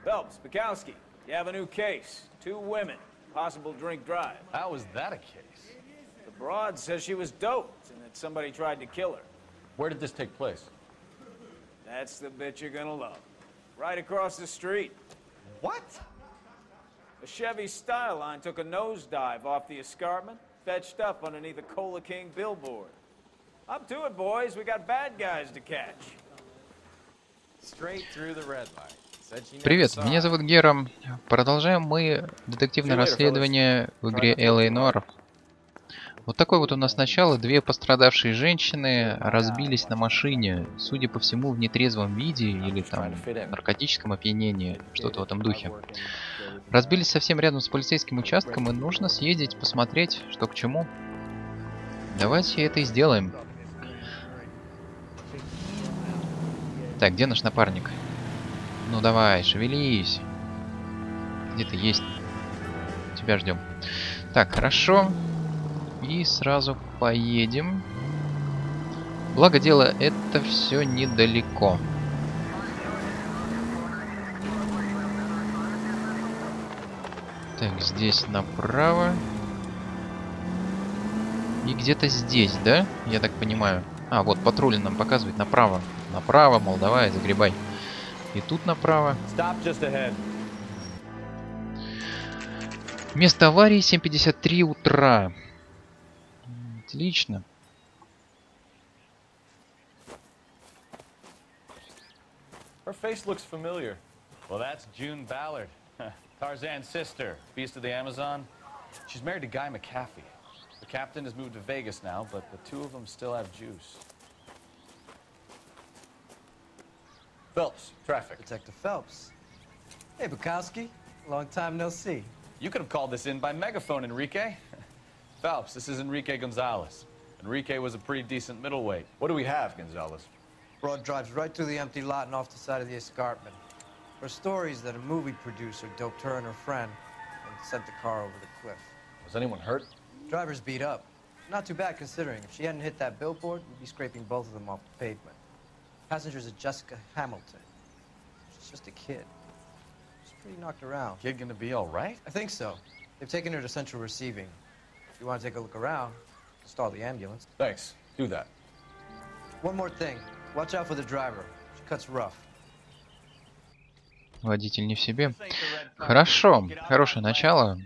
Phelps, Bukowski, you have a new case. 2 women, possible drink drive. How is that a case? The broad says she was doped and that somebody tried to kill her. Where did this take place? That's the bit you're gonna love. Right across the street. What? A Chevy Styline took a nosedive off the escarpment, fetched up underneath a Cola King billboard. Up to it, boys. We got bad guys to catch. Straight through the red light. Привет, меня зовут Гера. Продолжаем мы детективное расследование в игре Noire. Вот такое вот у нас начало. 2 пострадавшие женщины разбились на машине, судя по всему, в нетрезвом виде или там наркотическом опьянении, что-то в этом духе. Разбились совсем рядом с полицейским участком, и нужно съездить, посмотреть, что к чему. Давайте это и сделаем. Так, где наш напарник? Ну давай, шевелись. Где ты есть? Тебя ждем. Так, хорошо. И сразу поедем. Благо дело, это все недалеко. Так, здесь направо. И где-то здесь, да? Я так понимаю. А, вот патруль нам показывает направо. Направо, мол, давай, загребай. И тут направо. Место аварии 7:53 утра. Отлично. Her face looks familiar. Well, that's June Ballard, Tarzan's sister, beast of the Amazon. She's married to Guy McAfee. The captain has moved to Vegas now, but the 2 of them still have juice. Phelps, traffic. Detective Phelps. Hey, Bukowski. Long time no see. You could have called this in by megaphone, Enrique. Phelps, this is Enrique Gonzalez. Enrique was a pretty decent middleweight. What do we have, Gonzalez? Broad drives right through the empty lot and off the side of the escarpment. Her story is that a movie producer doped her and her friend and sent the car over the cliff. Was anyone hurt? Driver's beat up. Not too bad considering. If she hadn't hit that billboard, we'd be scraping both of them off the pavement. Passenger's a Jessica Hamilton. She's just a kid. She's pretty knocked around. Kid gonna be all right? I think so. They've taken her to central receiving. If you want to take a look around, stall the ambulance. Thanks. Do that. One more thing. Watch out for the driver. She cuts rough. Водитель не в себе. Хорошо. Хорошее начало.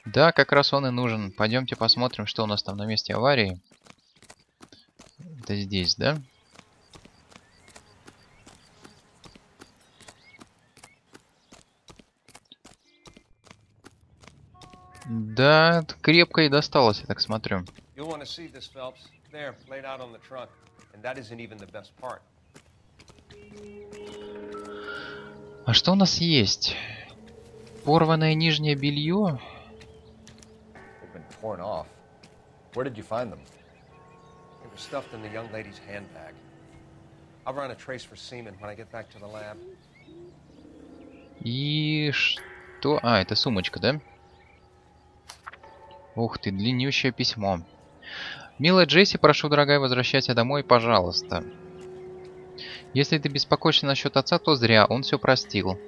Да, как раз он и нужен. Пойдемте посмотрим, что у нас там на месте аварии. Это здесь, да? Да, крепко и досталось, я так смотрю. А что у нас есть? Порванное нижнее белье? И что? А, это сумочка, да? Ух ты, длиннющее письмо. Милая Джесси, прошу, дорогая, возвращайся домой, пожалуйста. Если ты беспокоишься насчет отца, то зря, он все простил.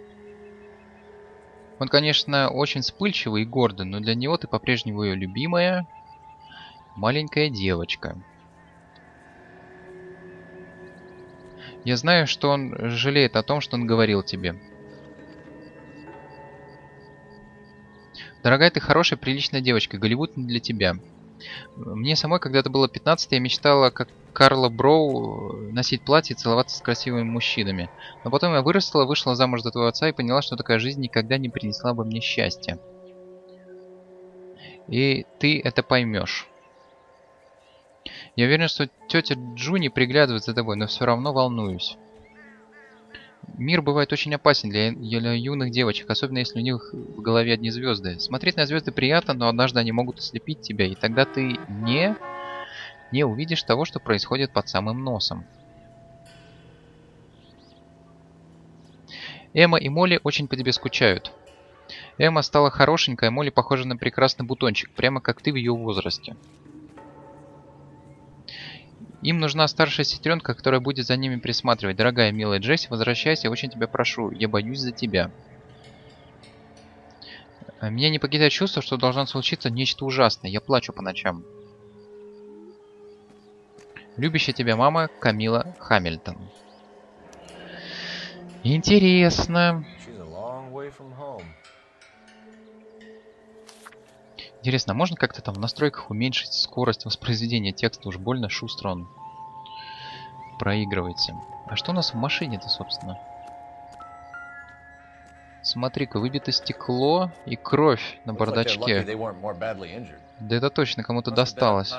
Он, конечно, очень вспыльчивый и гордый, но для него ты по-прежнему ее любимая маленькая девочка. Я знаю, что он жалеет о том, что он говорил тебе. Дорогая, ты хорошая, приличная девочка. Голливуд не для тебя. Мне самой когда-то было 15, я мечтала, как Карла Броу, носить платье и целоваться с красивыми мужчинами. Но потом я выросла, вышла замуж за твоего отца и поняла, что такая жизнь никогда не принесла бы мне счастья. И ты это поймешь. Я уверен, что тетя Джуни приглядывает за тобой, но все равно волнуюсь. Мир бывает очень опасен для юных девочек, особенно если у них в голове одни звезды. Смотреть на звезды приятно, но однажды они могут ослепить тебя, и тогда ты не увидишь того, что происходит под самым носом. Эмма и Молли очень по тебе скучают. Эмма стала хорошенькая, Молли похожа на прекрасный бутончик, прямо как ты в ее возрасте. Им нужна старшая сестренка, которая будет за ними присматривать. Дорогая, милая Джесси, возвращайся, очень тебя прошу. Я боюсь за тебя. Меня не покидает чувство, что должно случиться нечто ужасное. Я плачу по ночам. Любящая тебя мама Камила Хамильтон. Интересно. Интересно, а можно как-то там в настройках уменьшить скорость воспроизведения текста? Уж больно шустро он проигрывается. А что у нас в машине-то, собственно? Смотри-ка, выбито стекло и кровь на бардачке. Да это точно кому-то досталось.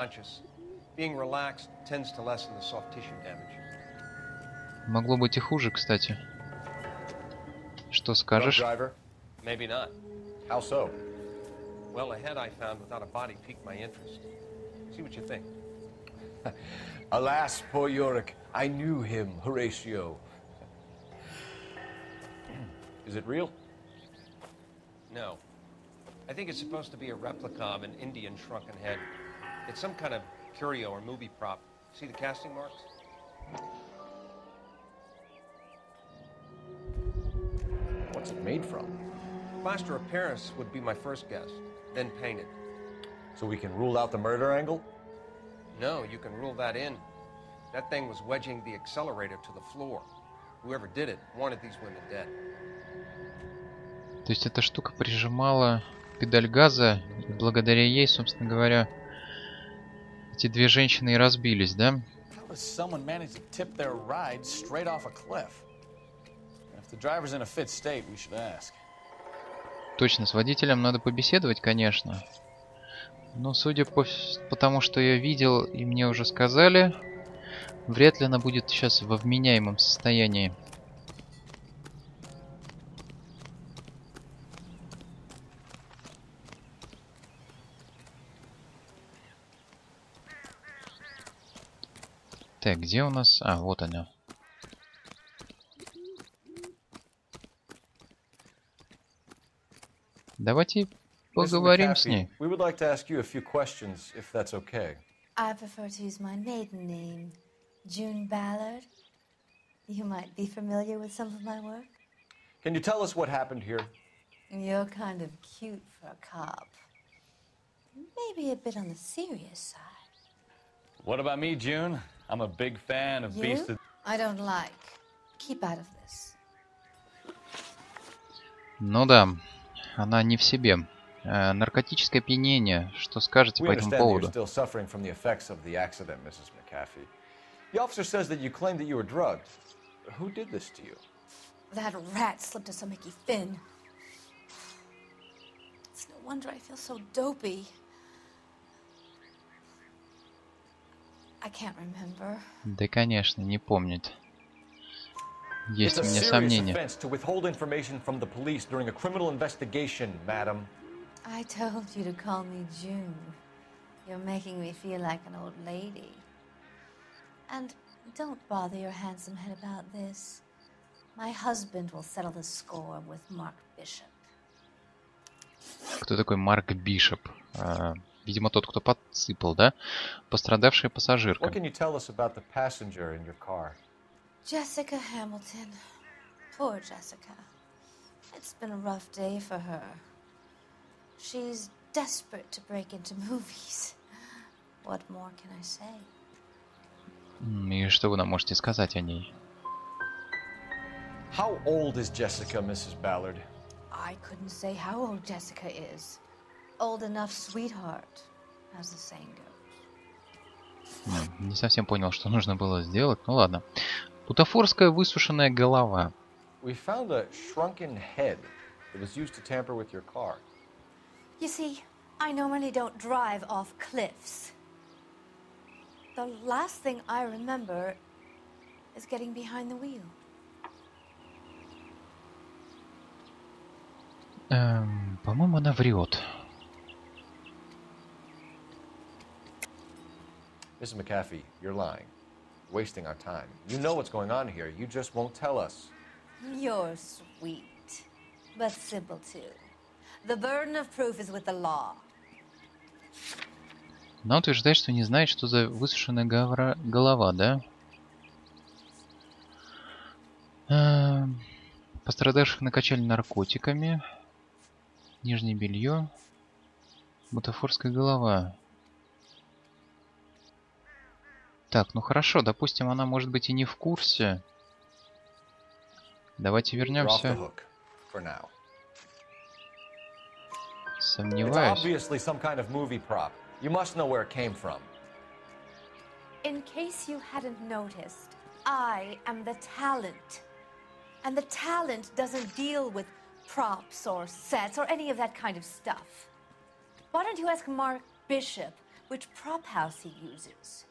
Могло быть и хуже, кстати. Что скажешь? Well, the head I found without a body piqued my interest. See what you think. Alas, poor Yorick, I knew him, Horatio. Is it real? No. I think it's supposed to be a replica of an Indian shrunken head. It's some kind of curio or movie prop. See the casting marks? What's it made from? Plaster of Paris would be my first guess. Then painted. So we can rule out the murder angle? No, you can rule that in. That thing was wedging the accelerator to the floor. Whoever did it wanted these women dead. То есть эта штука прижимала педаль газа, и благодаря ей, собственно говоря, эти две женщины и разбились, да? Точно, с водителем надо побеседовать, конечно. Но судя по тому, что я видел и мне уже сказали, вряд ли она будет сейчас во вменяемом состоянии. Так, где у нас... А, вот она. Давайте поговорим с ней. We would like to ask you a few questions, if that's okay. I prefer to use my maiden name, June Ballard. You might be familiar with some of my work. Can you tell us what happened here? You're kind of cute for a cop. Maybe a bit on the serious side. What about me, June? I'm a big fan of Beast of... I don't like. Keep out of this. Ну да, она не в себе. Наркотическое опьянение. Что скажете по этому поводу? The officer says that you claim that you were drugged. Who did this to you? That rat slipped us a Mickey Finn. It's no wonder I feel so dopey. I can't remember. Да, конечно, не помнит. Есть у меня сомнения. I told you to call me June. You're making me feel like an old lady. And don't bother your handsome head about this. My husband will settle the score with Mark Bishop. Кто такой Марк Бишоп? Видимо, тот, кто подсыпал, да? Пострадавшая пассажирка. What can you tell us about the passenger in your car? Jessica Hamilton. Poor Jessica. It's been a rough day for her. She's desperate to break into movies. What more can I say? И что вы нам можете сказать о ней? How old is Jessica, Mrs. Ballard? I couldn't say how old Jessica is. Old enough, sweetheart, as the saying goes. Не совсем понял, что нужно было сделать. Ну ладно. Бутафорская высушенная голова. We found a shrunken head that was used to tamper with your car. You see, I normally don't drive off cliffs. The last thing I remember is getting behind the wheel. По-моему, она врет. Mrs. McAfee, you're lying. Wasting our time. You know what's going on here. You just won't tell us. You're sweet, but simple too. The burden of proof is with the law. Она утверждает, что не знает, что за высушенная голова, да? Пострадавших накачали наркотиками. Нижнее белье. Бутафорская голова. Так, ну хорошо, допустим, она может быть и не в курсе. Давайте вернемся. Сомневаюсь. In case you hadn't noticed, I am the talent. And the talent doesn't deal with props or sets or any of that kind of stuff. Why don't you ask Mark Bishop which prop house he uses?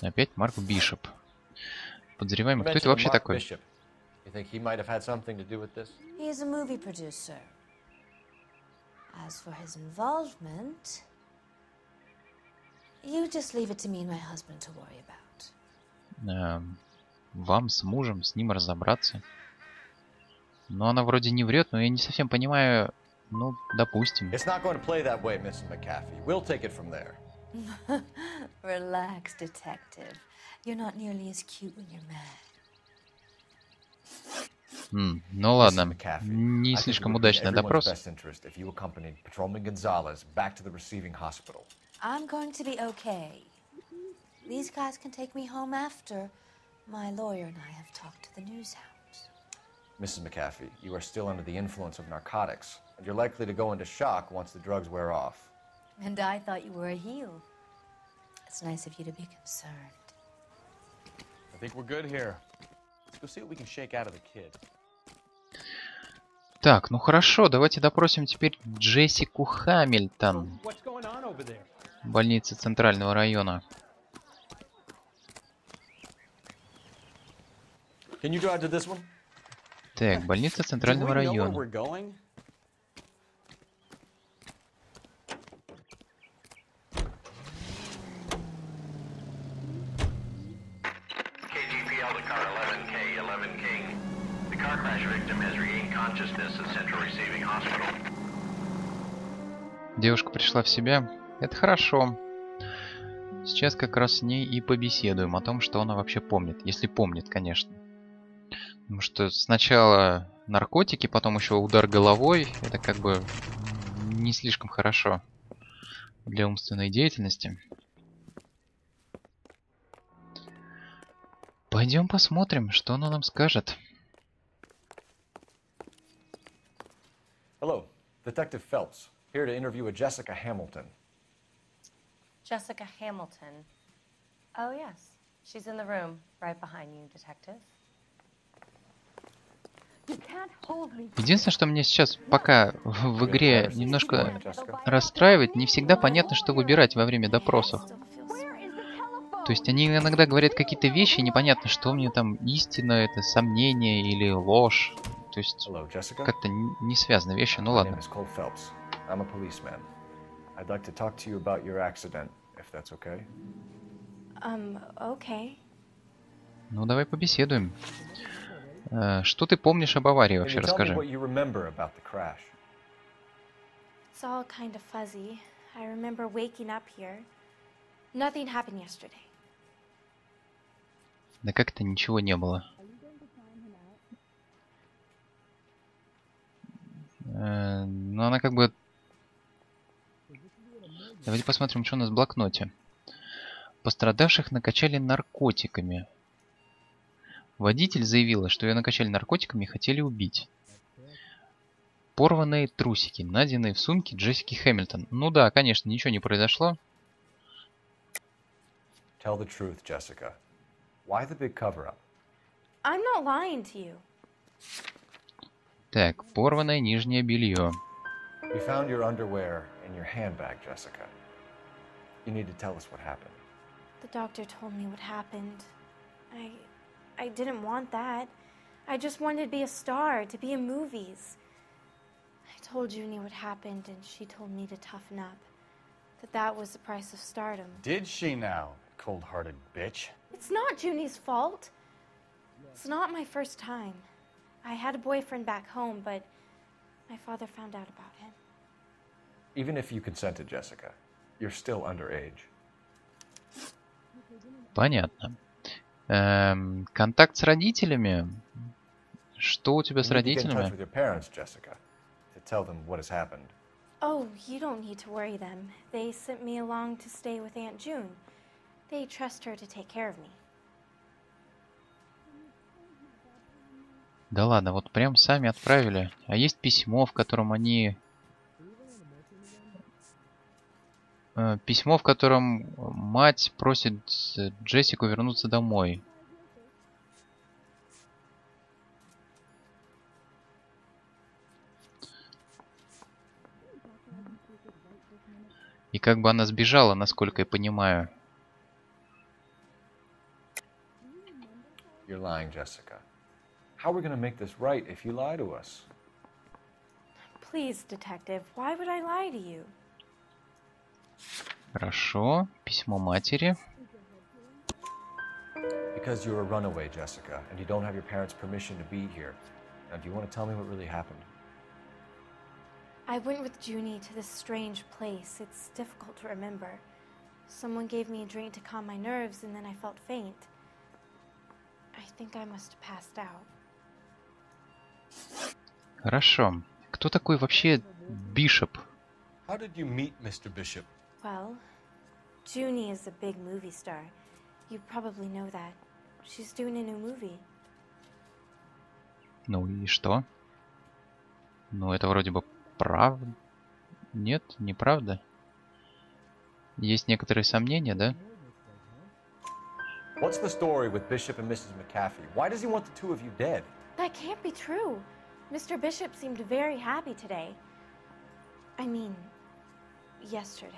Опять Марк Бишоп. Подозреваемый. Кто это вообще такой? You think he might have had something to do with this? He is a movie producer. As for his involvement, you just leave it to me and my husband to worry about. Вам с мужем, с ним разобраться. Но она вроде не врет, но я не совсем понимаю. Ну, допустим. It's not going to play that way, Mrs. McAfee. We'll take it from there. Relax, detective. You're not nearly as cute when you're mad. Ну ладно, не слишком удачный допрос. I'm going to be okay. These guys can take me home after my lawyer and I have talked to the news hounds. Mrs. McAfee, you are still under the influence of narcotics, and you're likely to go into shock once the drugs wear off. And I thought you were a heel. It's nice of you to be concerned. I think we're good here. Let's go see what we can shake out of the kid. Так, ну хорошо, давайте допросим теперь Джессику Хамильтон. Больница Центрального района. Так, больница Центрального района. Девушка пришла в себя. Это хорошо. Сейчас как раз с ней и побеседуем о том, что она вообще помнит. Если помнит, конечно. Потому что сначала наркотики, потом еще удар головой. Это как бы не слишком хорошо для умственной деятельности. Пойдем посмотрим, что она нам скажет. Hello, Detective Phelps. Here to interview a Jessica Hamilton. Jessica Hamilton. Oh, yes. She's in the room, right behind you, Detective. Единственное, что мне сейчас пока в игре немножко расстраивает, не всегда понятно, что выбирать во время допросов. То есть они иногда говорят какие-то вещи, непонятно, что мне там истина, это сомнение или ложь. То есть как-то не связаны вещи, ну ладно. I'm a policeman. I'd like to talk to you about your accident, if that's okay. Okay. Ну, давай побеседуем. Что ты помнишь об аварии вообще, расскажи. It's all kind of fuzzy. I remember waking up here. Nothing happened yesterday. Да как-то ничего не было. Но она как бы... Давайте посмотрим, что у нас в блокноте. Пострадавших накачали наркотиками. Водитель заявила, что ее накачали наркотиками и хотели убить. Порванные трусики, найденные в сумке Джессики Хэмилтон. Ну да, конечно, ничего не произошло. Tell the truth, Jessica. Why the big cover-up? I'm not lying to you. Так, порванное нижнее белье. We found your underwear in your handbag, Jessica. You need to tell us what happened. The doctor told me what happened. I didn't want that. I just wanted to be a star, to be in movies. I told Junie what happened, and she told me to toughen up. That was the price of stardom. Did she now, cold-hearted bitch? It's not Junie's fault. It's not my first time. I had a boyfriend back home, but my father found out about him. Even if you consented, Jessica, You're still underage. Понятно. Контакт с родителями. Что у тебя с You need to get in touch родителями? with your parents, Jessica, to tell them what has happened. Oh, you don't need to worry them. They sent me along to stay with Aunt June. They trust her to take care of me. Да ладно, вот прям сами отправили. А есть письмо, в котором они... Письмо, в котором мать просит Джессику вернуться домой. И как бы она сбежала, насколько я понимаю. You're lying, Jessica. How are we going to make this right if you lie to us? Please, Detective, why would I lie to you? Хорошо. Письмо матери. Because you're a runaway, Jessica, and you don't have your parents' permission to be here. Now, do you want to tell me what really happened? I went with Junie to this strange place. It's difficult to remember. Someone gave me a drink to calm my nerves, and then I felt faint. I think I must have passed out. Хорошо. Кто такой вообще Бишоп? How did you meet Mr. Bishop? Well, Junie is a big movie star. You probably know that. She's doing a new movie. Ну и что? Ну это вроде бы правда. Нет, неправда. Есть некоторые сомнения, да? What's the story with Bishop and Mrs. McAfee? Why does he want the two of you dead? That can't be true. Mr. Bishop seemed very happy today. I mean, yesterday.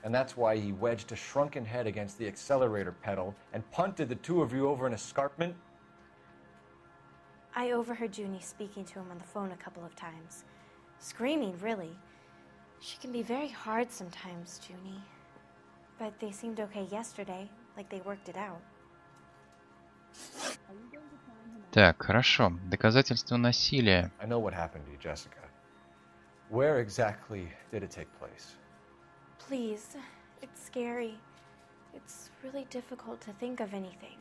And that's why he wedged a shrunken head against the accelerator pedal and punted the two of you over an escarpment? I overheard Junie speaking to him on the phone a couple of times. Screaming, really. She can be very hard sometimes, Junie. But they seemed okay yesterday, like they worked it out. Так, хорошо. Доказательства насилия. I know what happened to you, Jessica. Where exactly did it take place? Please, it's scary. It's really difficult to think of anything.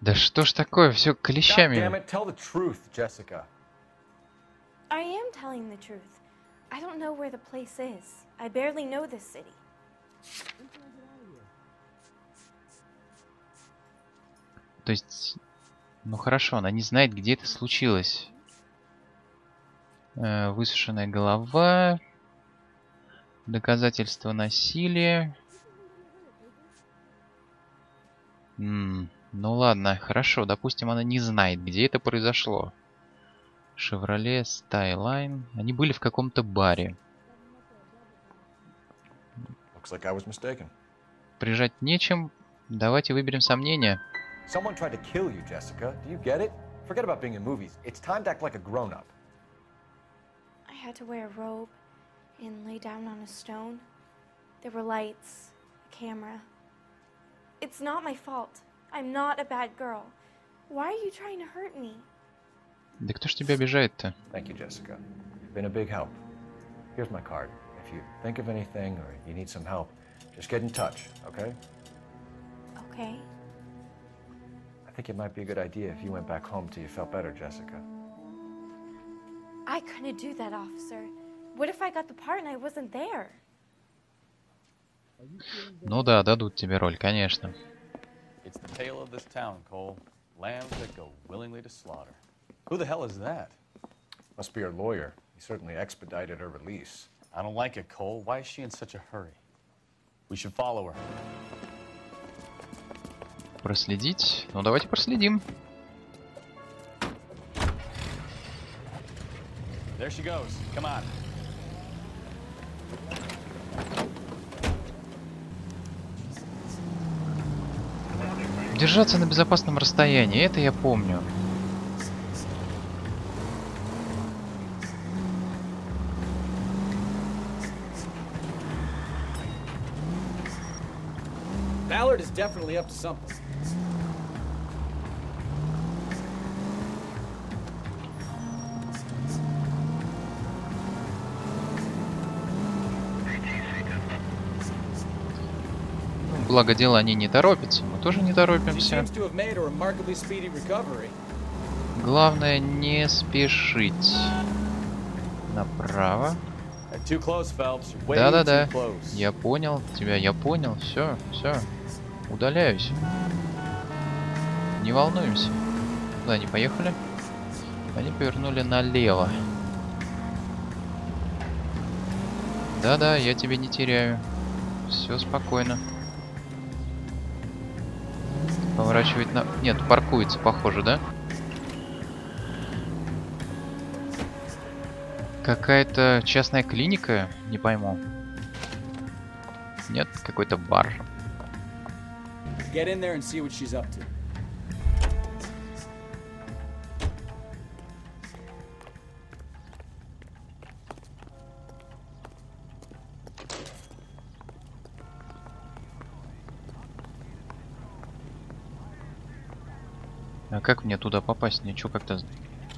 Да что ж такое, все God damn клещами. it, tell the truth, Jessica. I am telling the truth. I don't know where the place is. I barely know this city. То есть, ну хорошо, она не знает, где это случилось. Высушенная голова. Доказательства насилия. Ну ладно, хорошо. Допустим, она не знает, где это произошло. Chevrolet Skyline. Они были в каком-то баре. Looks like I was mistaken. Прижать нечем. Давайте выберем сомнения. Someone tried to kill you, Jessica. Do you get it? Forget about being in movies. It's time to act like a grown-up. I had to wear a robe and lay down on a stone. There were lights, a camera. It's not my fault. I'm not a bad girl. Why are you trying to hurt me? Да кто ж тебя обижает-то? Thank you, Jessica. You've been a big help. Here's my card. If you think of anything or you need some help, just get in touch, okay? Okay. I think it might be a good idea if you went back home till you felt better, Jessica. I couldn't do that, officer. What if I got the part and I wasn't there? Ну да, дадут тебе роль, конечно. It's the tale of this town, Cole. Lambs that go willingly to slaughter. Who the hell is that? Must be her lawyer. He certainly expedited her release. I don't like it, Cole. Why is she in such a hurry? We should follow her. Проследить? Ну давайте проследим. There she goes. Come on. Держаться на безопасном расстоянии, это я помню. Ballard is definitely up to something. Благо дело, они не торопятся. Мы тоже не торопимся. Главное не спешить. Направо. Да-да-да. Я понял тебя, я понял. Все, все. Удаляюсь. Не волнуемся. Куда они поехали? Они повернули налево. Да-да, я тебя не теряю. Все спокойно. Поворачивать на... Нет, паркуется, похоже, да? Какая-то частная клиника? Не пойму. Нет, какой-то бар. Get in there and see what she's up to. А как мне туда попасть? Мне что, как-то...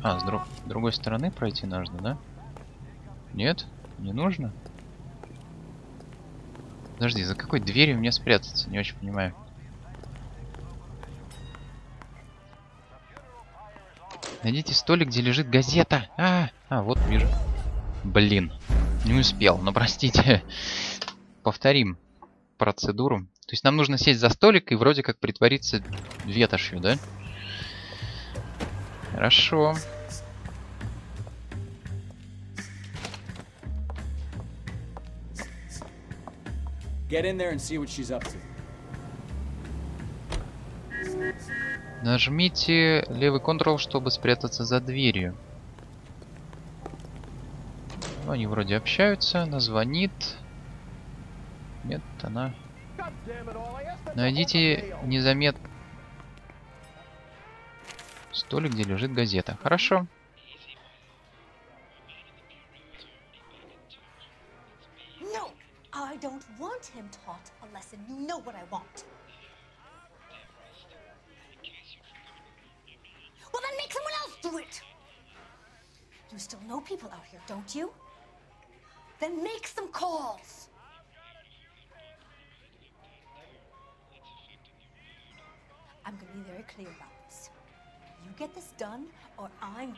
А, с другой стороны пройти нужно, да? Нет? Не нужно? Подожди, за какой дверью мне спрятаться? Не очень понимаю. Найдите столик, где лежит газета. Вот вижу. Блин, не успел. Ну, простите. Повторим процедуру. То есть нам нужно сесть за столик и вроде как притвориться ветошью, да? Хорошо. Get in there and see what she's up to. Нажмите левый Ctrl, чтобы спрятаться за дверью. Ну, они вроде общаются. Она звонит. Нет, она... Найдите незаметно столик, где лежит газета. Хорошо. No, I don't want him taught a lesson. You know what I want. Well, then make someone else do it. You still know people out here, don't you? Then make some calls. I'm going to be very clear about this. You get this done, or I'm...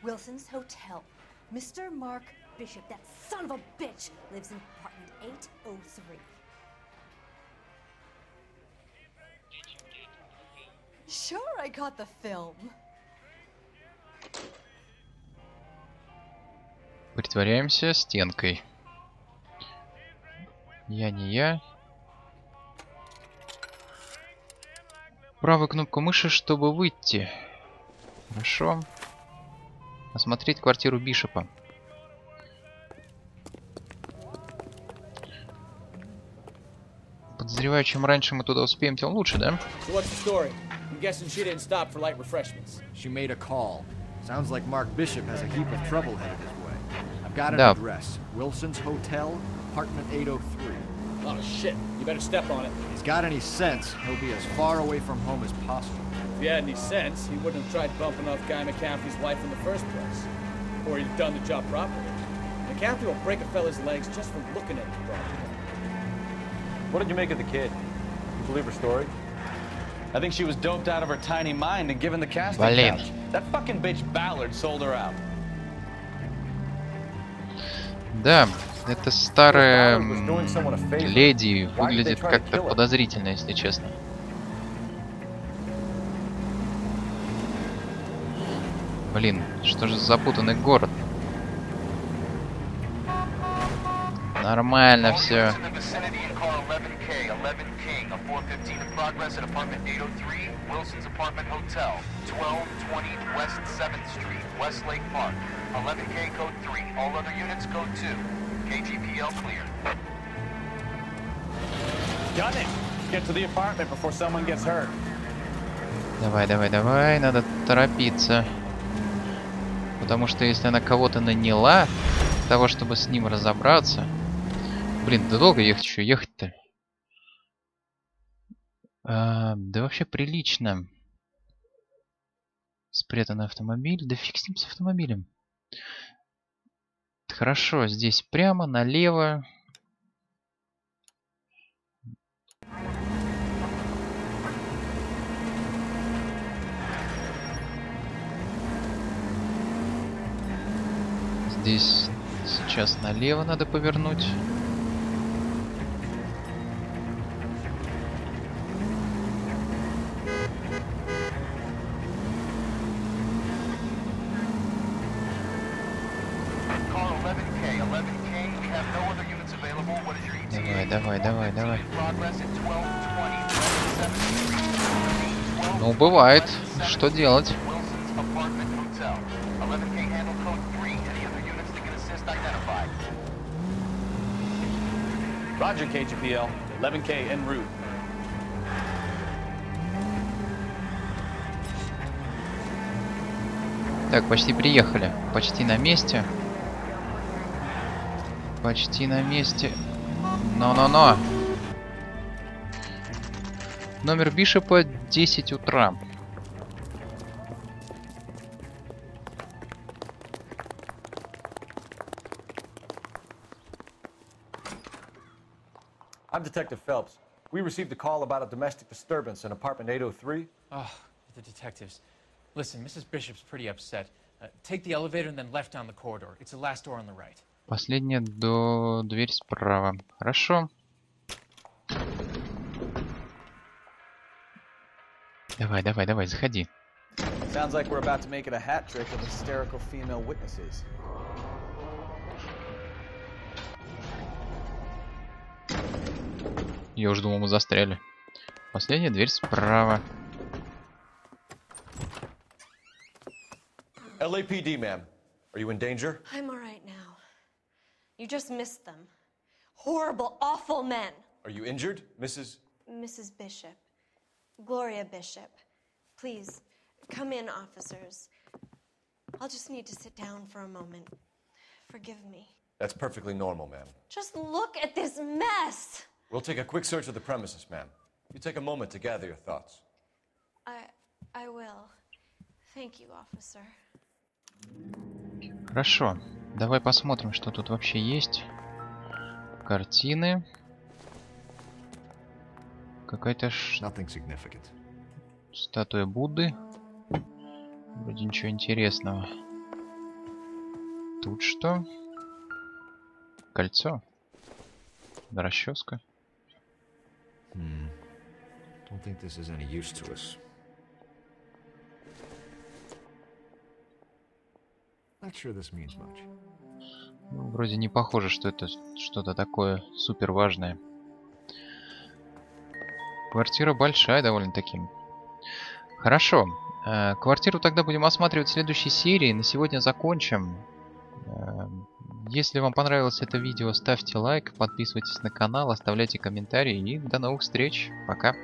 Wilson's Hotel. Mr. Mark Bishop, that son of a bitch, lives in apartment 803. Sure, I got the film. Притворяемся стенкой. Я не я. Правую кнопку мыши, чтобы выйти. Хорошо. Осмотреть квартиру Бишопа. Подозреваю, чем раньше мы туда успеем, тем лучше, да? Guessing she didn't stop for light refreshments. She made a call. Sounds like Mark Bishop has a heap of trouble headed his way. I've got an Да. address. Wilson's Hotel, apartment 803. Oh shit, you better step on it. If he's got any sense, he'll be as far away from home as possible. If he had any sense, he wouldn't have tried bumping off Guy McCaffrey's wife in the first place. Or he'd done the job properly. McCaffrey will break a fella's legs just for looking at the problem. What did you make of the kid? You believe her story? I think she was doped out of her tiny mind and given the casting Блин. couch. That fucking bitch Ballard sold her out. Да, эта старая леди выглядит как-то подозрительно, если честно. Блин, что же за запутанный город? Нормально все. Progress at apartment 803, Wilson's Apartment Hotel, 1220 West 7th Street, Westlake Park. 11K code 3, all other units code 2. KGPL clear. Got it. Get to the apartment before someone gets hurt. Давай, давай, давай, надо торопиться. Потому что если она кого-то наняла, для того, чтобы с ним разобраться... Блин, да долго ехать еще, ехать-то? Да вообще прилично. Спрятанный автомобиль. Да фиг с ним, с автомобилем. Хорошо, здесь прямо, налево. Здесь сейчас налево надо повернуть. Давай, давай, давай. Ну, бывает. Что делать? Roger, KGPL. 11K en route. Так, почти приехали. Почти на месте. Почти на месте. Но. Номер Бишопа 10 утра. I'm Detective Phelps. We received a call about a domestic disturbance in apartment 803. Oh, the detectives. Listen, Mrs. Bishop's pretty upset. Take the elevator and then left down the corridor. It's the last door on the right. Последняя дверь справа. Хорошо. Давай, заходи. Sounds like we're about to make it a hat trick of hysterical female witnesses. Я уже думал, мы застряли. Последняя дверь справа. LAPD, ma'am. Are you in danger? I'm all right now. You just missed them. Horrible, awful men. Are you injured, Mrs. Bishop. Gloria Bishop. Please, come in, officers. I'll just need to sit down for a moment. Forgive me. That's perfectly normal, ma'am. Just look at this mess. We'll take a quick search of the premises, ma'am. You take a moment to gather your thoughts. I will. Thank you, officer. Хорошо. Давай посмотрим, что тут вообще есть. Картины. Какая-то статуя Будды. Вроде ничего интересного. Тут что? Кольцо. Расческа. Don't think this is any use to us. Not sure this means much. Ну, вроде не похоже, что это что-то такое супер важное. Квартира большая довольно-таки. Хорошо. Квартиру тогда будем осматривать в следующей серии. На сегодня закончим. Если вам понравилось это видео, ставьте лайк, подписывайтесь на канал, оставляйте комментарии и до новых встреч. Пока.